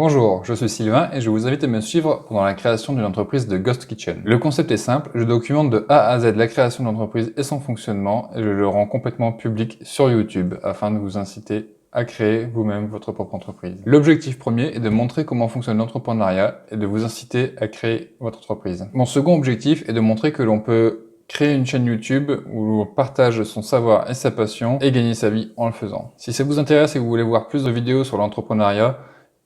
Bonjour, je suis Sylvain et je vous invite à me suivre pendant la création d'une entreprise de Ghost Kitchen. Le concept est simple, je documente de A à Z la création de l'entreprise et son fonctionnement et je le rends complètement public sur YouTube afin de vous inciter à créer vous-même votre propre entreprise. L'objectif premier est de montrer comment fonctionne l'entrepreneuriat et de vous inciter à créer votre entreprise. Mon second objectif est de montrer que l'on peut créer une chaîne YouTube où on partage son savoir et sa passion et gagner sa vie en le faisant. Si ça vous intéresse et que vous voulez voir plus de vidéos sur l'entrepreneuriat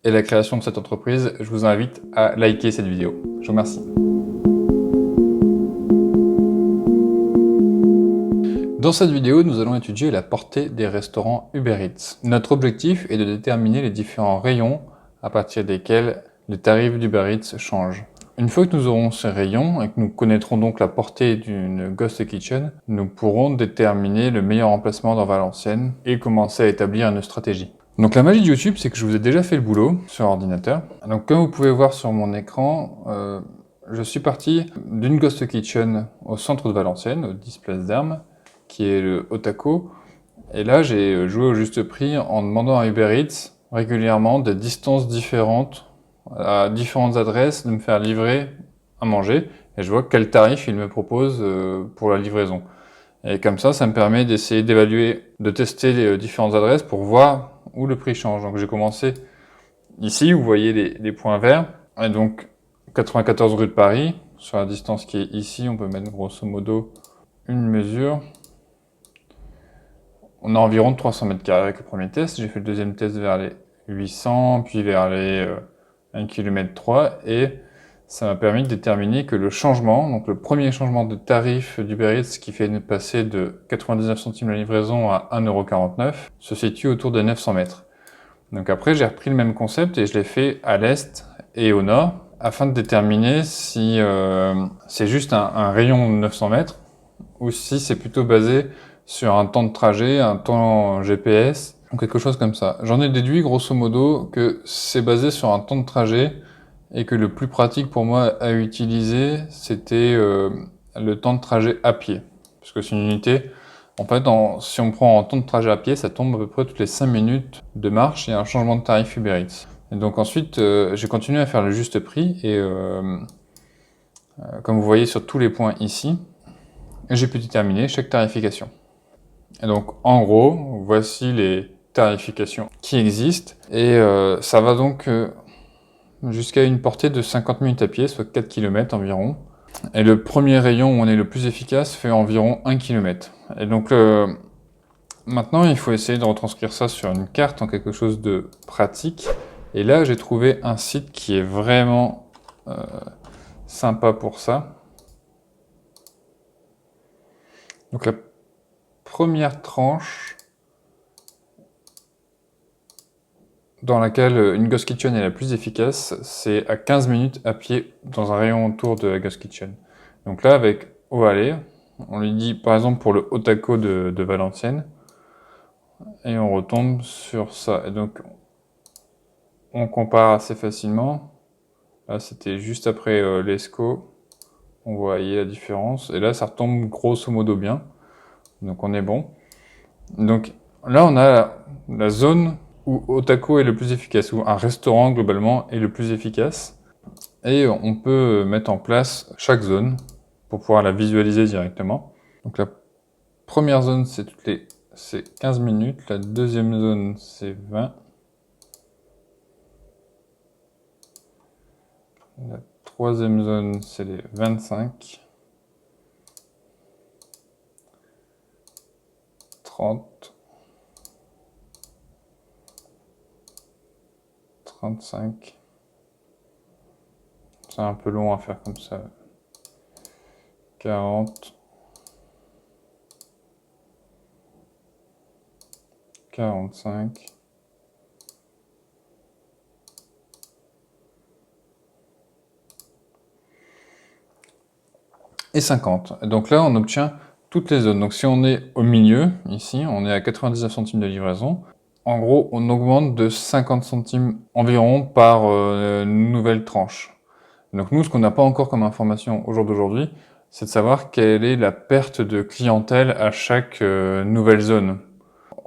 et la création de cette entreprise, je vous invite à liker cette vidéo. Je vous remercie. Dans cette vidéo, nous allons étudier la portée des restaurants Uber Eats. Notre objectif est de déterminer les différents rayons à partir desquels les tarifs d'Uber Eats changent. Une fois que nous aurons ces rayons et que nous connaîtrons donc la portée d'une Ghost Kitchen, nous pourrons déterminer le meilleur emplacement dans Valenciennes et commencer à établir une stratégie. Donc la magie de YouTube, c'est que je vous ai déjà fait le boulot sur ordinateur. Donc comme vous pouvez voir sur mon écran, je suis parti d'une Ghost Kitchen au centre de Valenciennes, au 10 Place d'Armes, qui est le Otako. Et là, j'ai joué au juste prix en demandant à Uber Eats régulièrement des distances différentes, à différentes adresses, de me faire livrer à manger. Et je vois quel tarif il me propose pour la livraison. Et comme ça me permet d'essayer d'évaluer, de tester les différentes adresses pour voir où le prix change. Donc j'ai commencé ici, vous voyez les points verts, et donc 94 rue de Paris, sur la distance qui est ici, on peut mettre grosso modo une mesure. On a environ 300 mètres carrés avec le premier test. J'ai fait le deuxième test vers les 800, puis vers les 1 km 3, et ça m'a permis de déterminer que le changement, donc le premier changement de tarif d'Uber Eats qui fait passer de 99 centimes la livraison à 1,49 €, se situe autour de 900 mètres. Donc après, j'ai repris le même concept et je l'ai fait à l'est et au nord, afin de déterminer si c'est juste un rayon de 900 mètres, ou si c'est plutôt basé sur un temps de trajet, un temps GPS, ou quelque chose comme ça. J'en ai déduit grosso modo que c'est basé sur un temps de trajet, et que le plus pratique pour moi à utiliser, c'était le temps de trajet à pied. Parce que c'est une unité, en fait, si on prend en temps de trajet à pied, ça tombe à peu près toutes les 5 minutes de marche et un changement de tarif Uber Eats. Et donc ensuite, j'ai continué à faire le juste prix, et comme vous voyez sur tous les points ici, j'ai pu déterminer chaque tarification. Et donc en gros, voici les tarifications qui existent, et ça va donc jusqu'à une portée de 50 minutes à pied, soit 4 km environ. Et le premier rayon où on est le plus efficace fait environ 1 km. Et donc maintenant, il faut essayer de retranscrire ça sur une carte en quelque chose de pratique. Et là, j'ai trouvé un site qui est vraiment sympa pour ça. Donc la première tranche dans laquelle une Ghost Kitchen est la plus efficace, c'est à 15 minutes à pied dans un rayon autour de la Ghost Kitchen. Donc là, avec Oale, on lui dit par exemple pour le Otako de Valenciennes, et on retombe sur ça. Et donc on compare assez facilement. Là, c'était juste après l'ESCO, on voyait la différence, et là ça retombe grosso modo bien, donc on est bon. Donc là, on a la zone où Otako est le plus efficace, où un restaurant globalement est le plus efficace. Et on peut mettre en place chaque zone pour pouvoir la visualiser directement. Donc la première zone, c'est 15 minutes. La deuxième zone, c'est 20. La troisième zone, c'est les 25. 30. 35. C'est un peu long à faire comme ça. 40. 45. Et 50. Donc là, on obtient toutes les zones. Donc si on est au milieu, ici, on est à 99 centimes de livraison. En gros, on augmente de 50 centimes environ par nouvelle tranche. Donc nous, ce qu'on n'a pas encore comme information au jour d'aujourd'hui, c'est de savoir quelle est la perte de clientèle à chaque nouvelle zone.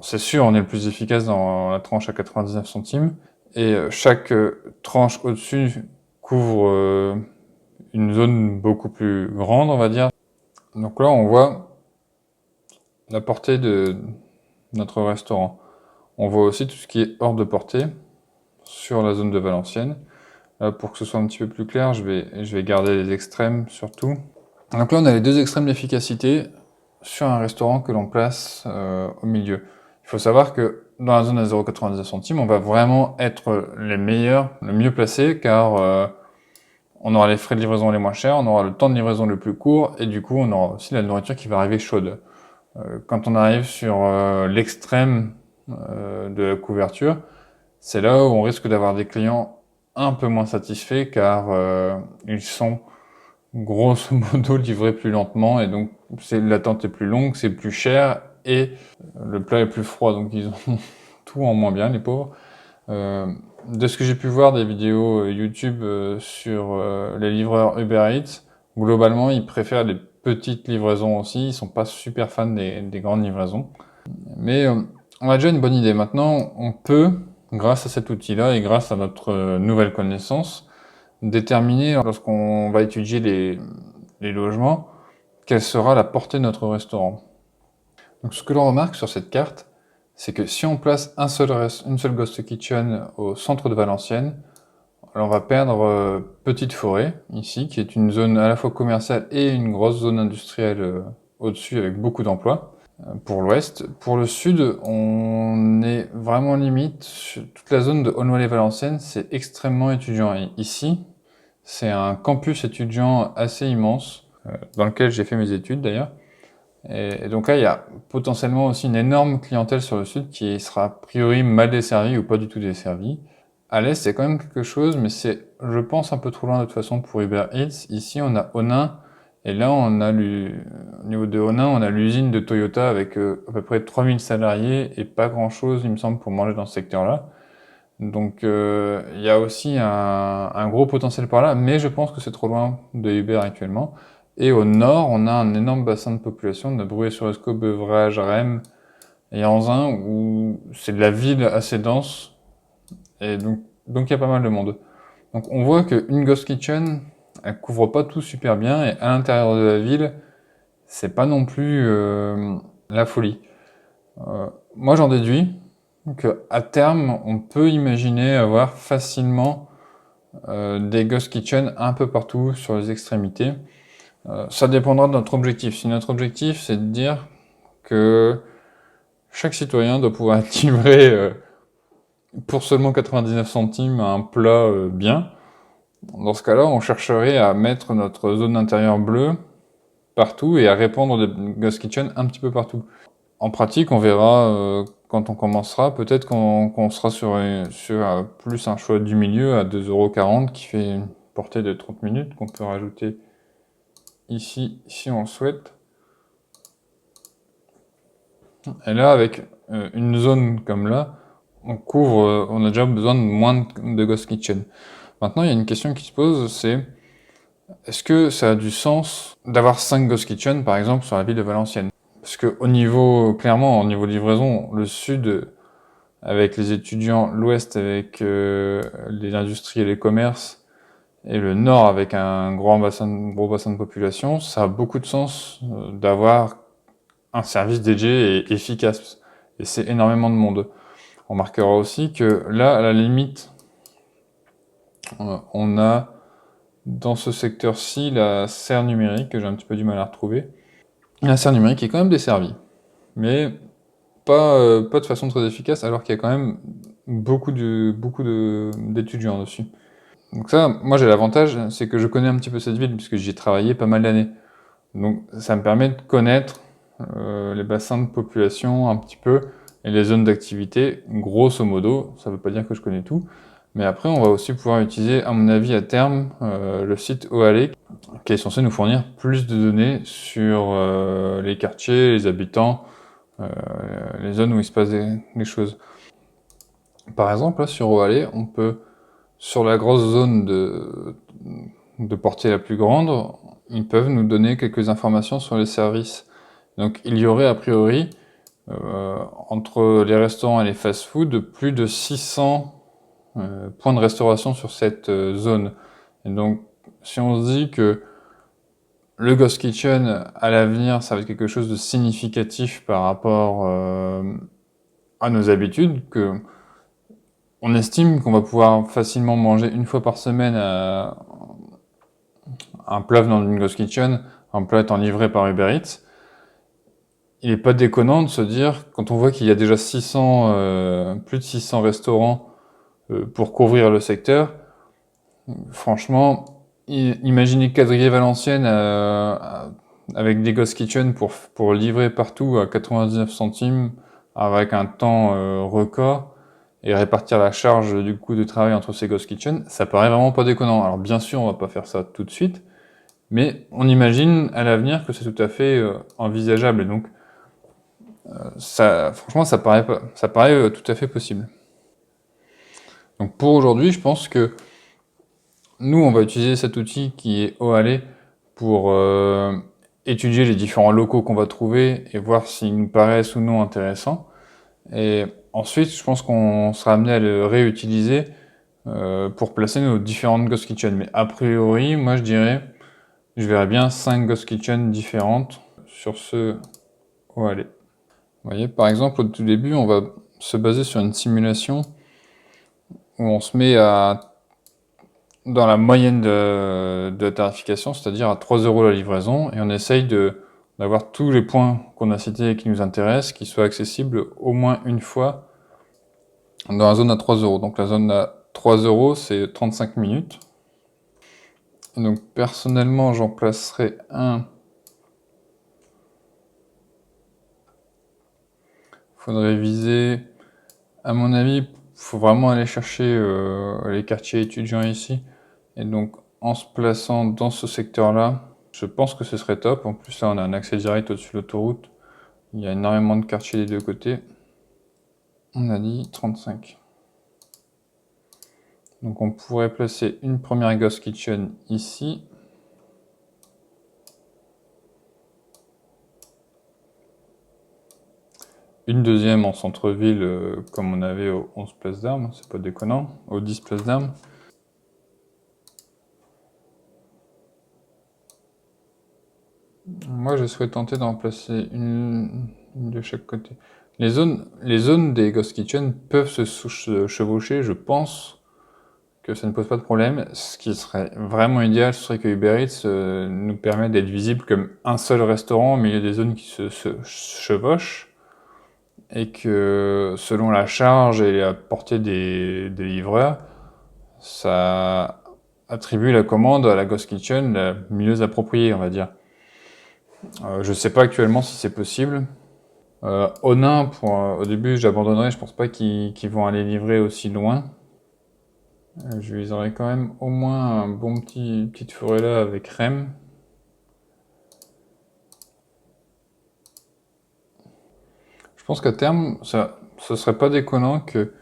C'est sûr, on est le plus efficace dans la tranche à 99 centimes, Et chaque tranche au-dessus couvre une zone beaucoup plus grande, on va dire. Donc là, on voit la portée de notre restaurant. On voit aussi tout ce qui est hors de portée sur la zone de Valenciennes. Pour que ce soit un petit peu plus clair, je vais garder les extrêmes surtout. Donc là, on a les deux extrêmes d'efficacité sur un restaurant que l'on place au milieu. Il faut savoir que dans la zone à 0,99 centimes, on va vraiment être les meilleurs, le mieux placés, car on aura les frais de livraison les moins chers, on aura le temps de livraison le plus court, et du coup, on aura aussi la nourriture qui va arriver chaude. Quand on arrive sur l'extrême de la couverture, c'est là où on risque d'avoir des clients un peu moins satisfaits, car ils sont grosso modo livrés plus lentement, et donc l'attente est plus longue, c'est plus cher, et le plat est plus froid, donc ils ont tout en moins bien, les pauvres. De ce que j'ai pu voir des vidéos YouTube sur les livreurs Uber Eats, globalement ils préfèrent les petites livraisons aussi, ils sont pas super fans des grandes livraisons. Mais on a déjà une bonne idée. Maintenant, on peut, grâce à cet outil-là et grâce à notre nouvelle connaissance, déterminer, lorsqu'on va étudier les logements, quelle sera la portée de notre restaurant. Donc ce que l'on remarque sur cette carte, c'est que si on place une seule Ghost Kitchen au centre de Valenciennes, alors on va perdre Petite Forêt, ici, qui est une zone à la fois commerciale et une grosse zone industrielle au-dessus avec beaucoup d'emplois, pour l'ouest. Pour le sud, on est vraiment limite. Toute la zone de Aulnoy-les-Valenciennes, c'est extrêmement étudiant. Et ici, c'est un campus étudiant assez immense, dans lequel j'ai fait mes études d'ailleurs. Et donc là, il y a potentiellement aussi une énorme clientèle sur le sud qui sera a priori mal desservie ou pas du tout desservie. À l'est, c'est quand même quelque chose, mais c'est, je pense, un peu trop loin de toute façon pour Uber Eats. Ici, on a Onnin, et là, au niveau de Onnin, on a l'usine de Toyota avec à peu près 3000 salariés et pas grand-chose, il me semble, pour manger dans ce secteur-là. Donc, il y a aussi un gros potentiel par là, mais je pense que c'est trop loin de Uber actuellement. Et au nord, on a un énorme bassin de population, de Bruay-sur-Escaut, Beuvrages, Rheims et Anzin, où c'est de la ville assez dense, et donc il y a pas mal de monde. Donc on voit qu'une Ghost Kitchen, elle couvre pas tout super bien, et à l'intérieur de la ville, c'est pas non plus la folie. Moi j'en déduis qu'à terme, on peut imaginer avoir facilement des Ghost Kitchen un peu partout sur les extrémités. Ça dépendra de notre objectif. Si notre objectif c'est de dire que chaque citoyen doit pouvoir être livré pour seulement 99 centimes un plat bien, dans ce cas-là, on chercherait à mettre notre zone intérieure bleue partout et à répandre des Ghost Kitchen un petit peu partout. En pratique, on verra quand on commencera, peut-être qu'on sera sur plus un choix du milieu à 2,40 € qui fait une portée de 30 minutes qu'on peut rajouter ici si on le souhaite. Et là, avec une zone comme là, on a déjà besoin de moins de Ghost Kitchen. Maintenant, il y a une question qui se pose, c'est est-ce que ça a du sens d'avoir 5 Ghost Kitchen, par exemple, sur la ville de Valenciennes? Parce que clairement, au niveau livraison, le sud, avec les étudiants, l'ouest avec les industries et les commerces, et le nord avec un gros bassin de population, ça a beaucoup de sens d'avoir un service dédié et efficace. Et c'est énormément de monde. On remarquera aussi que là, à la limite, on a dans ce secteur-ci la serre numérique, que j'ai un petit peu du mal à retrouver. La serre numérique est quand même desservie, mais pas de façon très efficace, alors qu'il y a quand même beaucoup d'étudiants dessus. Donc ça, moi j'ai l'avantage, c'est que je connais un petit peu cette ville, puisque j'y ai travaillé pas mal d'années. Donc ça me permet de connaître les bassins de population un petit peu, et les zones d'activité, grosso modo. Ça veut pas dire que je connais tout, mais après on va aussi pouvoir utiliser, à mon avis à terme, le site Oale, qui est censé nous fournir plus de données sur les quartiers, les habitants, les zones où il se passe des choses. Par exemple, là sur Oale, on peut, sur la grosse zone de portée la plus grande, ils peuvent nous donner quelques informations sur les services. Donc il y aurait a priori, entre les restaurants et les fast-food, plus de 600 points de restauration sur cette zone. Et donc, si on se dit que le Ghost Kitchen, à l'avenir, ça va être quelque chose de significatif par rapport à nos habitudes, que on estime qu'on va pouvoir facilement manger une fois par semaine un plat venant d'une Ghost Kitchen, un plat étant livré par Uber Eats. Il n'est pas déconnant de se dire, quand on voit qu'il y a déjà plus de 600 restaurants pour couvrir le secteur, franchement, imaginez Quadrillé-Valenciennes avec des Ghost Kitchen pour livrer partout à 99 centimes avec un temps record et répartir la charge du coût de travail entre ces Ghost Kitchen, ça paraît vraiment pas déconnant. Alors bien sûr, on va pas faire ça tout de suite, mais on imagine à l'avenir que c'est tout à fait envisageable et donc franchement, ça paraît tout à fait possible. Donc pour aujourd'hui, je pense que nous, on va utiliser cet outil qui est Oale pour étudier les différents locaux qu'on va trouver et voir s'ils nous paraissent ou non intéressants. Et ensuite, je pense qu'on sera amené à le réutiliser pour placer nos différentes Ghost Kitchen. Mais a priori, moi je verrais bien 5 Ghost Kitchen différentes sur ce Oale. Vous voyez, par exemple, au tout début, on va se baser sur une simulation où on se met dans la moyenne de tarification, c'est-à-dire à 3 € la livraison, et on essaye d'avoir tous les points qu'on a cités et qui nous intéressent, qui soient accessibles au moins une fois dans la zone à 3 €. Donc la zone à 3 €, c'est 35 minutes. Et donc personnellement, j'en placerai un. Faudrait viser, à mon avis, faut vraiment aller chercher les quartiers étudiants ici. Et donc, en se plaçant dans ce secteur-là, je pense que ce serait top. En plus, là, on a un accès direct au-dessus de l'autoroute. Il y a énormément de quartiers des deux côtés. On a dit 35. Donc, on pourrait placer une première Ghost Kitchen ici. Une deuxième en centre-ville, comme on avait au 11 Place d'Armes, c'est pas déconnant, au 10 Place d'Armes. Moi, je souhaite tenter d'en placer une de chaque côté. Les zones des Ghost Kitchen peuvent se chevaucher, je pense que ça ne pose pas de problème. Ce qui serait vraiment idéal, ce serait que Uber Eats nous permette d'être visible comme un seul restaurant au milieu des zones qui se chevauchent, et que selon la charge et la portée des livreurs, ça attribue la commande à la Ghost Kitchen la mieux appropriée, on va dire. Je sais pas actuellement si c'est possible. Onin, au début j'abandonnerai, je pense pas qu'ils vont aller livrer aussi loin. Je viserai quand même au moins un bon petite forêt là avec Rem. Je pense qu'à terme, ce serait pas déconnant que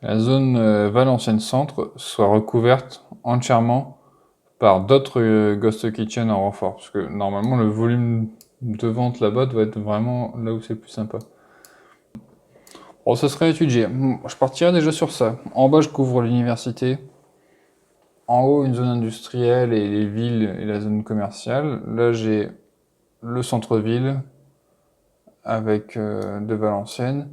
la zone Valenciennes Centre soit recouverte entièrement par d'autres Ghost Kitchen en renfort. Parce que normalement, le volume de vente là-bas doit être vraiment là où c'est le plus sympa. Bon, ce serait étudié. Je partirais déjà sur ça. En bas, je couvre l'université. En haut, une zone industrielle et les villes et la zone commerciale. Là, j'ai le centre-ville avec de Valenciennes.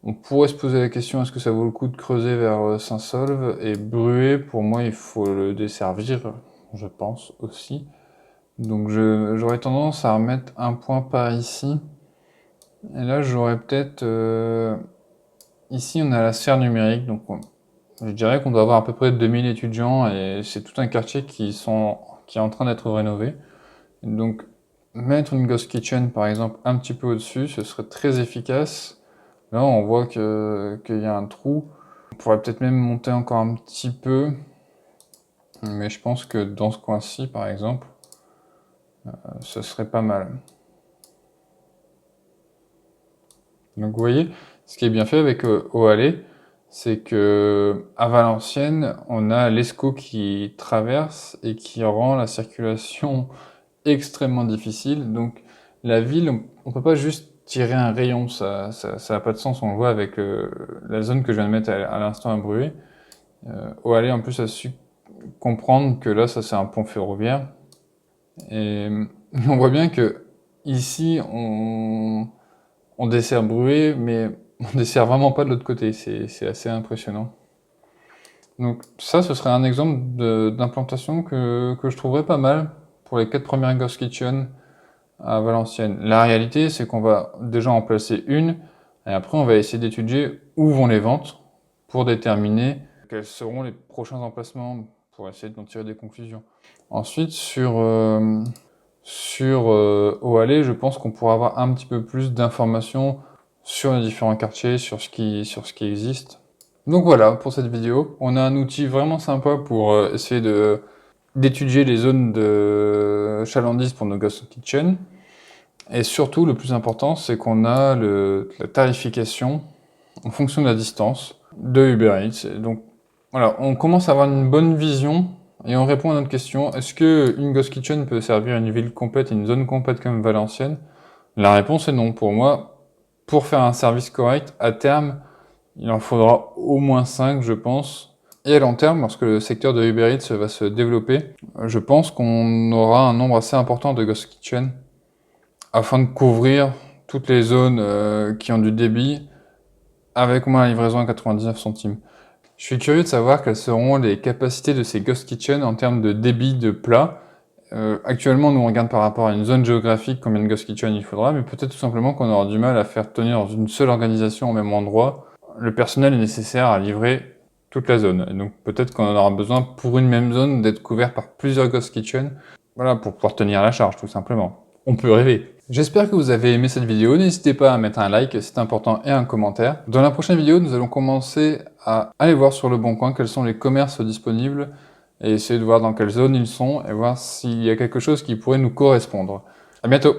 On pourrait se poser la question, est-ce que ça vaut le coup de creuser vers Saint-Saulve? Et Bruay, pour moi, il faut le desservir, je pense aussi. Donc j'aurais tendance à remettre un point par ici. Et là, j'aurais peut-être... ici, on a la sphère numérique, donc je dirais qu'on doit avoir à peu près 2000 étudiants, et c'est tout un quartier qui est en train d'être rénové. Donc mettre une Ghost Kitchen, par exemple, un petit peu au-dessus, ce serait très efficace. Là, on voit qu'il y a un trou. On pourrait peut-être même monter encore un petit peu. Mais je pense que dans ce coin-ci, par exemple, ce serait pas mal. Donc vous voyez, ce qui est bien fait avec Oale, c'est que à Valenciennes, on a l'Escaut qui traverse et qui rend la circulation extrêmement difficile. Donc la ville, on peut pas juste tirer un rayon, ça a pas de sens. On le voit avec la zone que je viens de mettre à l'instant à Bruay. Oalet en plus a su comprendre que là, ça c'est un pont ferroviaire. Et on voit bien que ici, on dessert Bruay, mais on dessert vraiment pas de l'autre côté. C'est assez impressionnant. Donc ça, ce serait un exemple d'implantation que je trouverais pas mal pour les 4 premières Ghost Kitchen à Valenciennes. La réalité, c'est qu'on va déjà en placer une, et après on va essayer d'étudier où vont les ventes pour déterminer quels seront les prochains emplacements pour essayer d'en tirer des conclusions. Ensuite, sur Oalet, je pense qu'on pourra avoir un petit peu plus d'informations sur les différents quartiers, sur ce qui existe. Donc voilà pour cette vidéo. On a un outil vraiment sympa pour essayer d'étudier les zones de chalandise pour nos Ghost Kitchen. Et surtout, le plus important, c'est qu'on a la tarification en fonction de la distance de Uber Eats. Donc voilà, on commence à avoir une bonne vision et on répond à notre question. Est-ce que une Ghost Kitchen peut servir une ville complète, une zone complète comme Valenciennes? La réponse est non. Pour moi, pour faire un service correct, à terme, il en faudra au moins 5, je pense. Et à long terme, lorsque le secteur de Uber Eats va se développer, je pense qu'on aura un nombre assez important de Ghost Kitchen afin de couvrir toutes les zones qui ont du débit avec au moins la livraison à 99 centimes. Je suis curieux de savoir quelles seront les capacités de ces Ghost Kitchen en termes de débit de plats. Actuellement, nous on regarde par rapport à une zone géographique combien de Ghost Kitchen il faudra, mais peut-être tout simplement qu'on aura du mal à faire tenir dans une seule organisation au même endroit le personnel est nécessaire à livrer toute la zone. Et donc peut-être qu'on en aura besoin pour une même zone d'être couvert par plusieurs Ghost Kitchen, voilà, pour pouvoir tenir la charge tout simplement. On peut rêver. J'espère que vous avez aimé cette vidéo, n'hésitez pas à mettre un like, c'est important, et un commentaire. Dans la prochaine vidéo, nous allons commencer à aller voir sur Le Bon Coin quels sont les commerces disponibles, et essayer de voir dans quelle zone ils sont, et voir s'il y a quelque chose qui pourrait nous correspondre. À bientôt!